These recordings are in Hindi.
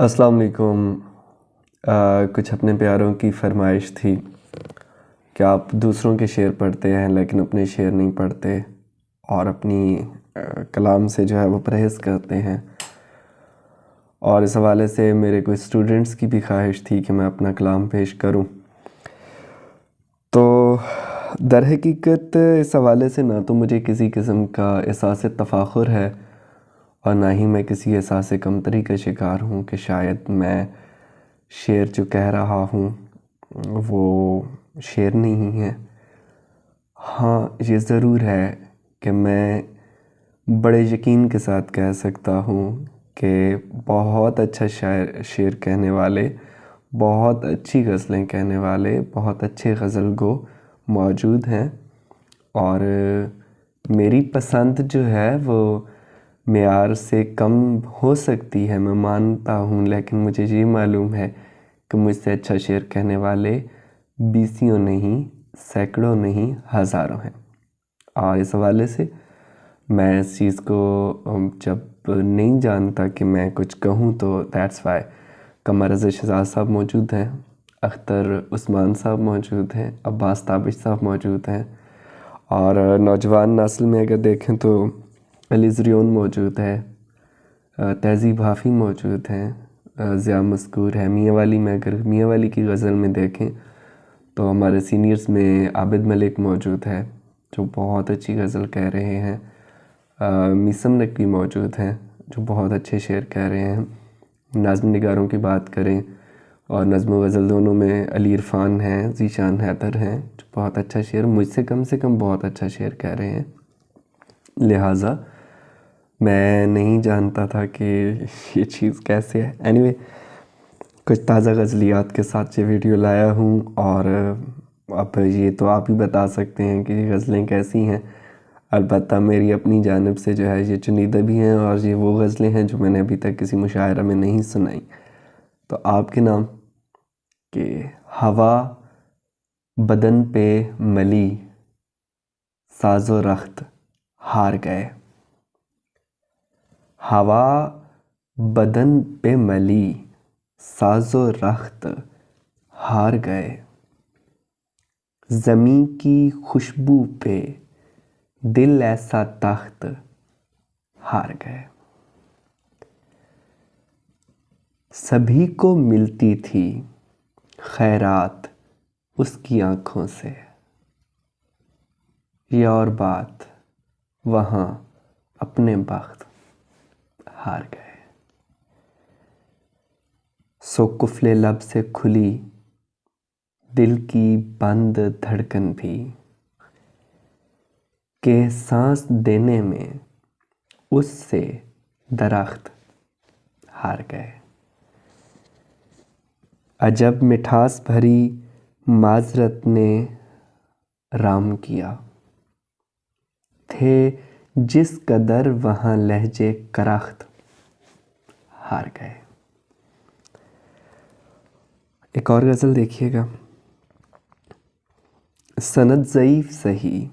अस्सलाम वालेकुम। कुछ अपने प्यारों की फरमाइश थी कि आप दूसरों के शेर पढ़ते हैं लेकिन अपने शेर नहीं पढ़ते और अपनी कलाम से जो है वो परहेज़ करते हैं। और इस हवाले से मेरे कुछ स्टूडेंट्स की भी ख्वाहिश थी कि मैं अपना कलाम पेश करूं। तो दर हकीकत इस हवाले से ना तो मुझे किसी किस्म का एहसास तफ़ाखुर है और ना ही मैं किसी एहसास कमतरी का शिकार हूँ कि शायद मैं शेर जो कह रहा हूँ वो शेर नहीं है। हाँ, ये ज़रूर है कि मैं बड़े यकीन के साथ कह सकता हूँ कि बहुत अच्छा शेर कहने वाले, बहुत अच्छी गज़लें कहने वाले, बहुत अच्छे गज़ल गो मौजूद हैं। और मेरी पसंद जो है वो मेयार से कम हो सकती है, मैं मानता हूँ, लेकिन मुझे ये मालूम है कि मुझसे अच्छा शेर कहने वाले बीसियों नहीं, सैकड़ों नहीं, हज़ारों हैं। और इस हवाले से मैं इस चीज़ को जब नहीं जानता कि मैं कुछ कहूँ तो दैट्स वाई कमर रज़ा शहज़ाद साहब मौजूद हैं, अख्तर उस्मान साहब मौजूद हैं, अब्बास ताबिश साहब मौजूद हैं और नौजवान नस्ल में अगर देखें तो अली ज़रियोन मौजूद है, तहज़ीब हाफ़ी मौजूद हैं, ज़िया मस्कूर है। मियाँ वाली में अगर मियाँ वाली की गज़ल में देखें तो हमारे सीनियर्स में आबिद मलिक मौजूद है जो बहुत अच्छी गज़ल कह रहे हैं। मीसम नकवी मौजूद हैं जो बहुत अच्छे शेर कह रहे हैं। नाज़्म निगारों की बात करें और नज़्म व गज़ल दोनों में अली इरफ़ान हैं, ज़ीशान हैदर हैं जो बहुत अच्छा शेर, मुझसे कम से कम बहुत अच्छा शेर कह रहे हैं। लिहाजा मैं नहीं जानता था कि ये चीज़ कैसे है। एनीवे, कुछ ताज़ा गज़लियात के साथ ये वीडियो लाया हूँ और अब ये तो आप ही बता सकते हैं कि गज़लें कैसी हैं। अलबत्ता मेरी अपनी जानिब से जो है ये चुनिंदा भी हैं और ये वो गज़लें हैं जो मैंने अभी तक किसी मुशायरा में नहीं सुनाई। तो आपके नाम कि हवा बदन पे मली, साज़ो रख्त हार गए। हवा बदन पे मली, साज़ो रख्त हार गए। ज़मीं की खुशबू पे दिल ऐसा तख्त हार गए। सभी को मिलती थी खैरात उसकी आँखों से, ये और बात वहाँ अपने बख्त हार गए। सो कुफले लब से खुली दिल की बंद धड़कन भी, के सांस देने में उससे दरख्त हार गए। अजब मिठास भरी माजरत ने राम किया, थे जिस कदर वहाँ लहजे करख्त हार गए। एक और गज़ल देखिएगा। सनद ज़ईफ़ सही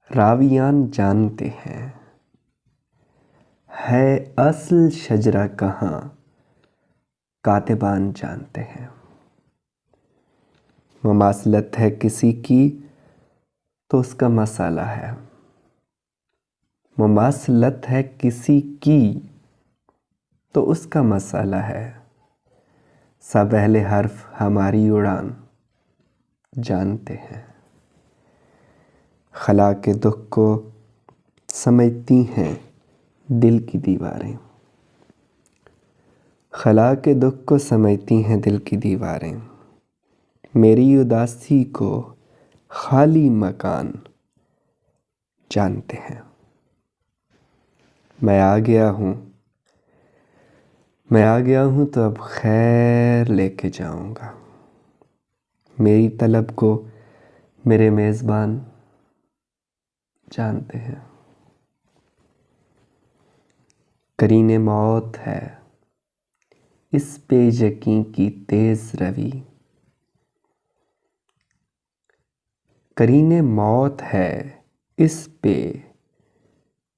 रावियान जानते हैं, है असल शजरा कहाँ कातिबान जानते हैं। मुमासलत है किसी की तो उसका मसाला है, मुमासलत है किसी की तो उसका मसाला है। सब अहले हर्फ हमारी उड़ान जानते हैं। खला के दुख को समझती हैं दिल की दीवारें, खला के दुख को समझती हैं दिल की दीवारें। मेरी उदासी को खाली मकान जानते हैं। मैं आ गया हूँ तो अब खैर लेके जाऊँगा। मेरी तलब को मेरे मेज़बान जानते हैं। करीने मौत है इस पे यकीन की तेज़ रवी, करीने मौत है इस पे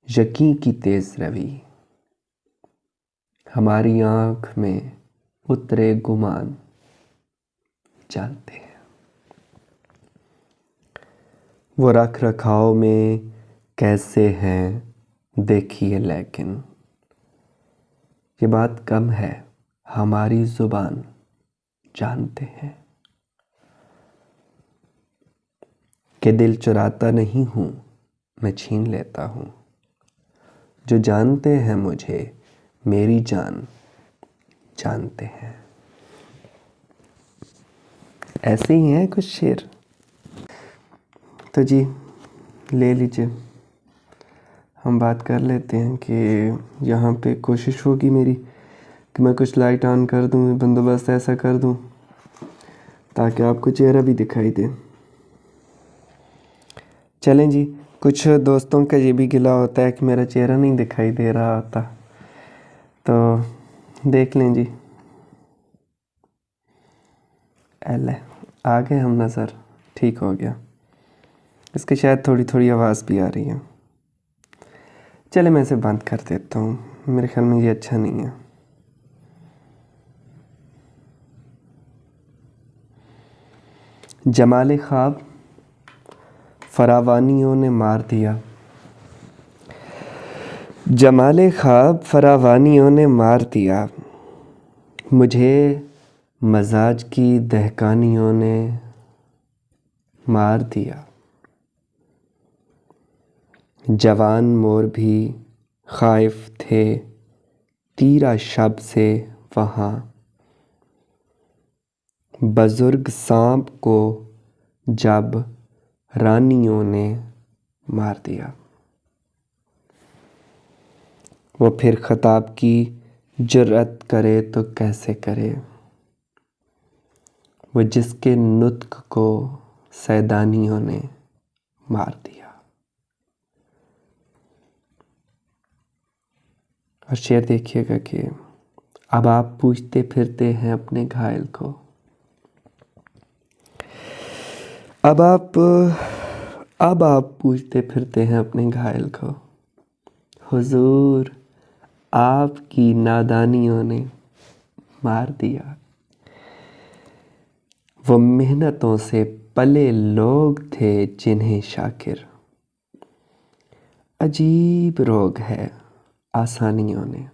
यकीन की तेज़ रवी। हमारी आँख में उतरे गुमान जानते हैं। वो रख रखाव में कैसे हैं देखिए, लेकिन ये बात कम है, हमारी ज़ुबान जानते हैं कि दिल चुराता नहीं हूँ, मैं छीन लेता हूँ। जो जानते हैं मुझे, मेरी जान जानते हैं। ऐसे ही हैं कुछ शेर। तो जी ले लीजिए, हम बात कर लेते हैं कि यहाँ पे कोशिश होगी मेरी कि मैं कुछ लाइट ऑन कर दूँ, बंदोबस्त ऐसा कर दूँ ताकि आपको चेहरा भी दिखाई दे। चलें जी, कुछ दोस्तों का ये भी गिला होता है कि मेरा चेहरा नहीं दिखाई दे रहा होता, तो देख लें जी। एले आ गए हम नज़र, ठीक हो गया। इसकी शायद थोड़ी थोड़ी आवाज़ भी आ रही है। चले मैं इसे बंद कर देता हूँ, मेरे ख्याल में ये अच्छा नहीं है। जमाले ख्वाब फरावानियों ने मार दिया, जमाले ख्वाब फरावानियों ने मार दिया, मुझे मजाज की दहकानियों ने मार दिया। जवान मोर भी खाइफ थे तीरा शब से वहाँ, बुजुर्ग सांप को जब रानियों ने मार दिया। वो फिर खिताब की जुर्रत करे तो कैसे करे, वो जिसके नुत्क को सैदानियों ने मार दिया। और शेर देखिएगा कि अब आप पूछते फिरते हैं अपने घायल को, अब आप पूछते फिरते हैं अपने घायल को, हुजूर आपकी नादानियों ने मार दिया। वो मेहनतों से पले लोग थे जिन्हें शाकिर, अजीब रोग है आसानियों ने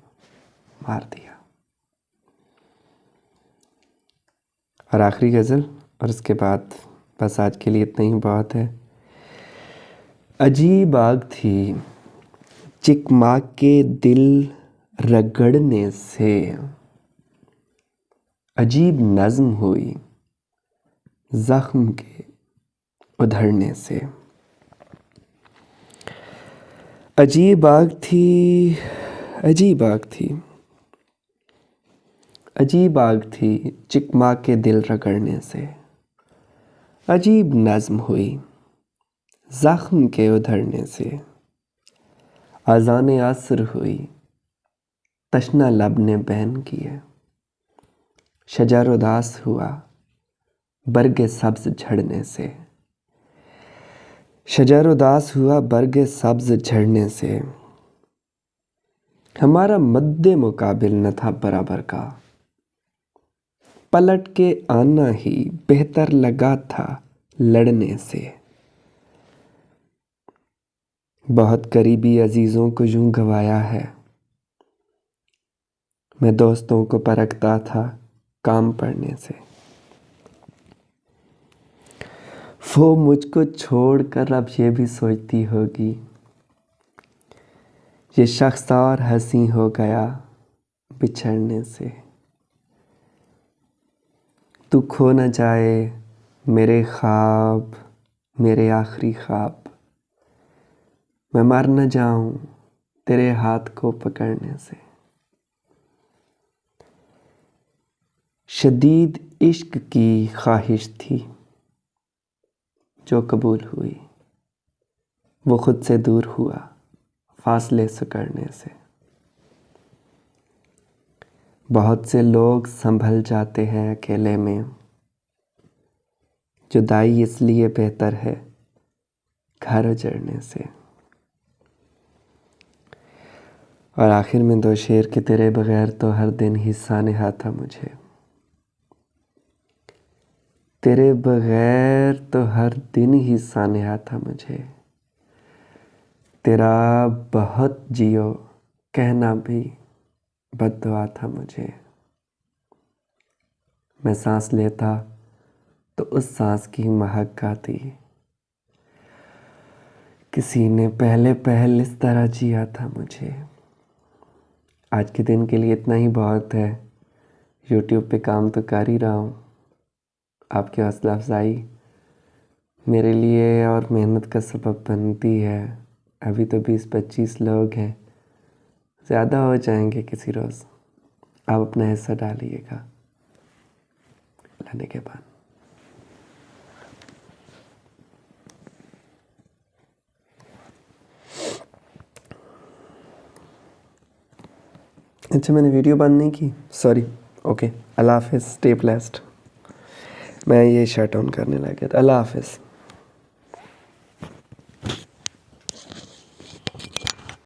मार दिया। और आखिरी गज़ल, और उसके बाद बस आज के लिए इतना ही बहुत है। अजीब आग थी चिकमा के दिल रगड़ने से, अजीब नज़्म हुई ज़ख्म के उधड़ने से। अजीब आग थी, अजीब आग थी, अजीब आग थी चिकमा के दिल रगड़ने से, अजीब नज़्म हुई ज़ख्म के उधड़ने से। अज़ान असर हुई तशना लब ने बैन किए, शजर उदास हुआ बरगे सब्ज़ झड़ने से, शजर उदास हुआ बरगे सब्ज़ झड़ने से। हमारा मद्दे मुकाबिल न था बराबर का, पलट के आना ही बेहतर लगा था लड़ने से। बहुत करीबी अजीज़ों को यूं गवाया है, मैं दोस्तों को परखता था काम पड़ने से। वो मुझको छोड़कर अब ये भी सोचती होगी, ये शख्स और हंसी हो गया बिछड़ने से। तू खो न जाए मेरे ख्वाब, मेरे आखिरी ख्वाब, मैं मर न जाऊं तेरे हाथ को पकड़ने से। शदीद इश्क की ख्वाहिश थी जो कबूल हुई, वो खुद से दूर हुआ फासले सिकड़ने से। बहुत से लोग संभल जाते हैं अकेले में, जुदाई इसलिए बेहतर है घर उजड़ने से। और आखिर में 2 शेर कि तेरे बगैर तो हर दिन ही सानेहा था मुझे, तेरे बगैर तो हर दिन ही सानेहा था मुझे, तेरा बहुत जियो कहना भी बद्दुआ था मुझे। मैं सांस लेता तो उस सांस की महक आती, किसी ने पहले पहल इस तरह जिया था मुझे। आज के दिन के लिए इतना ही बहुत है। यूट्यूब पे काम तो कर ही रहा हूँ, आपकी हौसला अफजाई मेरे लिए और मेहनत का सबब बनती है। अभी तो 20-25 लोग हैं, ज़्यादा हो जाएंगे किसी रोज़। आप अपना हिस्सा डालिएगा लाने के बाद। अच्छा, मैंने वीडियो बंद नहीं की, सॉरी। ओके, अल्लाह हाफिज़, स्टे ब्लेस्ड। मैं ये शट ऑन करने लग गया था। अल्लाह हाफिज़।